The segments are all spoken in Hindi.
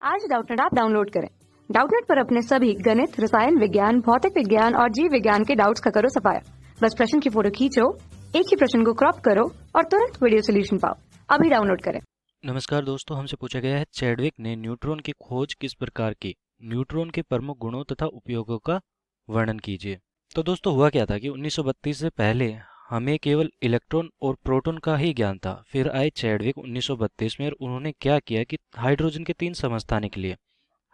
आज डाउटनेट ऐप डाउनलोड करें। डाउटनेट पर अपने सभी गणित, रसायन विज्ञान, भौतिक विज्ञान और जीव विज्ञान के डाउट्स का करो सफाया। बस प्रश्न की फोटो खींचो, एक ही प्रश्न को क्रॉप करो और तुरंत वीडियो सोल्यूशन पाओ। अभी डाउनलोड करें। नमस्कार दोस्तों, हमसे पूछा गया है चैडविक ने न्यूट्रॉन की खोज किस प्रकार की, न्यूट्रॉन के प्रमुख गुणों तथा उपयोगों का वर्णन कीजिए। तो दोस्तों हुआ क्या था कि 1932 से पहले हमें केवल इलेक्ट्रॉन और प्रोटॉन का ही ज्ञान था। फिर आए चैडविक 1932 में और उन्होंने क्या किया कि हाइड्रोजन के 3 समस्थानिक निकले।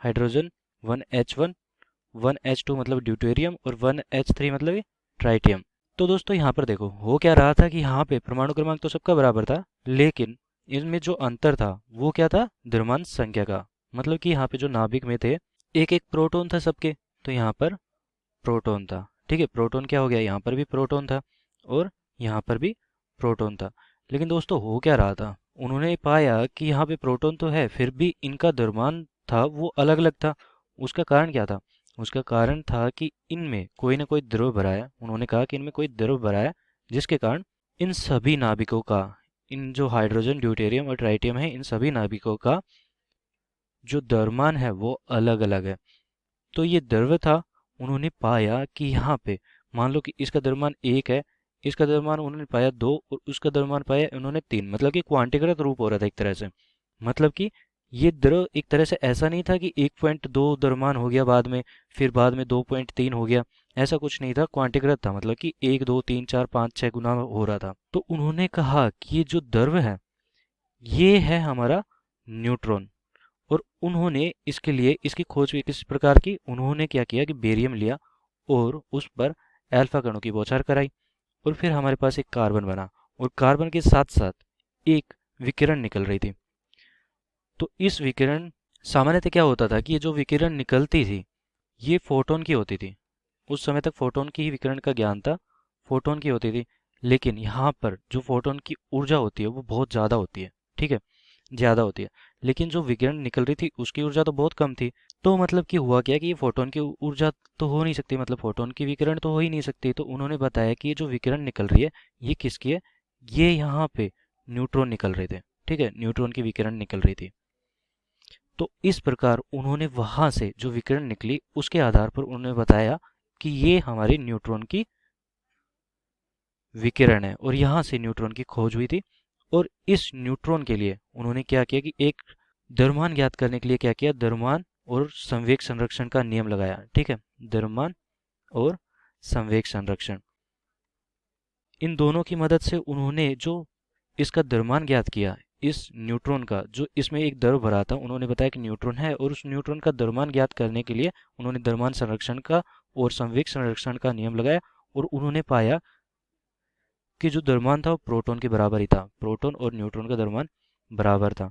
हाइड्रोजन 1H1, 1H2 मतलब ड्यूटेरियम और 1H3 मतलब ट्राइटियम। तो दोस्तों यहाँ पर देखो हो क्या रहा था कि यहाँ पे परमाणु क्रमांक तो सबका बराबर था, लेकिन इनमें जो अंतर था वो क्या था, द्रव्यमान संख्या का। मतलब कि यहाँ पे जो नाभिक में थे एक एक प्रोटॉन था सबके, तो यहाँ पर प्रोटॉन था। ठीक है, प्रोटॉन क्या हो गया, यहाँ पर भी प्रोटॉन था और यहाँ पर भी प्रोटॉन था। लेकिन दोस्तों हो क्या रहा था, उन्होंने पाया कि यहाँ पे प्रोटॉन तो है फिर भी इनका द्रव्यमान था वो अलग अलग था। उसका कारण क्या था, उसका कारण था कि इनमें कोई ना कोई द्रव भरा है। उन्होंने कहा कि इनमें कोई द्रव भरा है जिसके कारण इन सभी नाभिकों का, इन जो हाइड्रोजन, ड्यूटेरियम और ट्राइटियम है, इन सभी नाभिकों का जो द्रव्यमान है वो अलग अलग है। तो ये द्रव्य था, उन्होंने पाया कि यहाँ पे मान लो कि इसका द्रव्यमान 1 है, इसका द्रव्यमान उन्होंने पाया 2 और उसका द्रव्यमान पाया उन्होंने 3। मतलब कि क्वांटीकृत रूप हो रहा था एक तरह से। मतलब कि ये द्रव एक तरह से ऐसा नहीं था कि 1.2 द्रव्यमान हो गया बाद में, फिर बाद में 2.3 हो गया, ऐसा कुछ नहीं था, क्वांटीकृत था। मतलब कि 1 2 3 4 5 6 गुना हो रहा था। तो उन्होंने कहा कि ये जो द्रव्य है ये है हमारा न्यूट्रॉन। और उन्होंने इसके लिए इसकी खोज की किस प्रकार की, उन्होंने क्या किया कि बेरियम लिया और उस पर अल्फा कणों की बौछार कराई और फिर हमारे पास एक कार्बन बना और कार्बन के साथ साथ एक विकिरण निकल रही थी। तो इस विकिरण, सामान्यतः क्या होता था कि ये जो विकिरण निकलती थी ये फोटोन की होती थी। उस समय तक फोटोन की ही विकिरण का ज्ञान था, फोटोन की होती थी। लेकिन यहाँ पर जो फोटोन की ऊर्जा होती है वो बहुत ज़्यादा होती है। ठीक है, ज़्यादा होती है, लेकिन जो विकिरण निकल रही थी उसकी ऊर्जा तो बहुत कम थी। तो मतलब कि हुआ क्या कि ये फोटोन की ऊर्जा तो हो नहीं सकती, मतलब फोटोन की विकिरण तो हो ही नहीं सकती। तो उन्होंने बताया कि ये जो विकिरण निकल रही है ये किसकी है, ये यहाँ पे न्यूट्रॉन निकल रहे थे। ठीक है, न्यूट्रॉन की विकिरण निकल रही थी। तो इस प्रकार उन्होंने वहां से जो विकिरण निकली उसके आधार पर उन्होंने बताया कि ये हमारे न्यूट्रॉन की विकिरण है और यहाँ से न्यूट्रॉन की खोज हुई थी। और इस न्यूट्रॉन के लिए उन्होंने क्या किया कि एक द्रव्यमान ज्ञात करने के लिए क्या किया, द्रव्यमान और संवेग संरक्षण का नियम लगाया। ठीक है, द्रव्यमान और संवेग संरक्षण, इन दोनों की मदद से उन्होंने जो इसका द्रव्यमान ज्ञात किया, इस न्यूट्रॉन का जो इसमें एक द्रव भरा था, उन्होंने बताया कि न्यूट्रॉन है और उस न्यूट्रॉन का द्रव्यमान ज्ञात करने के लिए उन्होंने द्रव्यमान संरक्षण का और संवेग संरक्षण का नियम लगाया और उन्होंने पाया कि जो द्रव्यमान था वो प्रोटॉन के बराबर ही था। प्रोटॉन और न्यूट्रॉन का द्रव्यमान बराबर था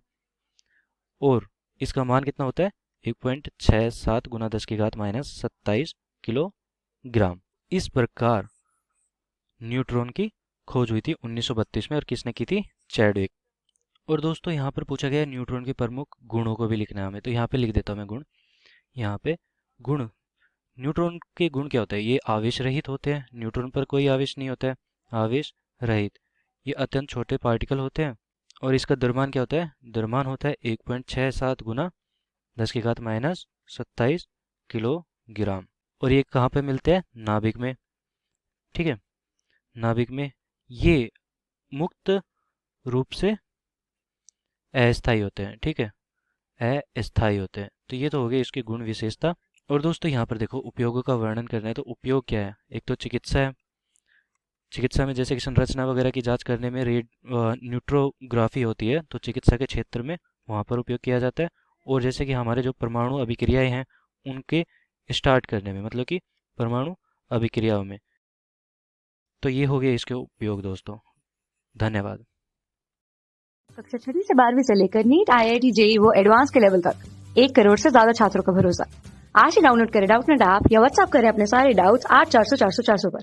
और इसका मान कितना होता है, 1.67 गुना 10 की घात -27 किलोग्राम। इस प्रकार न्यूट्रॉन की खोज हुई थी 1932 में और किसने की थी, चैडविक। और दोस्तों यहाँ पर पूछा गया न्यूट्रॉन के प्रमुख गुणों को भी लिखना है हमें, तो यहाँ पे लिख देता हूँ मैं गुण। यहाँ पे गुण, न्यूट्रॉन के गुण क्या होते हैं, ये आवेश रहित होते हैं, न्यूट्रॉन पर कोई आवेश नहीं होता है, आवेश रहित। ये अत्यंत छोटे पार्टिकल होते हैं और इसका द्रव्यमान क्या होता है, द्रव्यमान होता है 1.67 गुना 10 की घात -27 किलोग्राम। और ये कहाँ पे मिलते हैं, नाभिक में। ठीक है, नाभिक में ये मुक्त रूप से अस्थायी होते हैं। ठीक है, अस्थायी होते हैं। तो ये तो हो गए इसके गुण विशेषता। और दोस्तों यहाँ पर देखो उपयोगों का वर्णन करना है, तो उपयोग क्या है, एक तो चिकित्सा है। चिकित्सा में जैसे कि संरचना वगैरह की जांच करने में न्यूट्रोग्राफी होती है, तो चिकित्सा के क्षेत्र में वहाँ पर उपयोग किया जाता है। और जैसे कि हमारे जो परमाणु अभिक्रियाएं हैं उनके स्टार्ट करने में, मतलब कि परमाणु अभिक्रियाओं में। तो ये हो गया इसके उपयोग दोस्तों। धन्यवाद। कक्षा 6 से 12वीं से लेकर नीट, IIT, JEE वो एडवांस के लेवल तक 1 करोड़ से ज्यादा छात्रों का भरोसा। आज ही डाउनलोड करें डाउटनेट ऐप या व्हाट्सएप करें अपने सारे डाउट्स 8400 400 400 पर।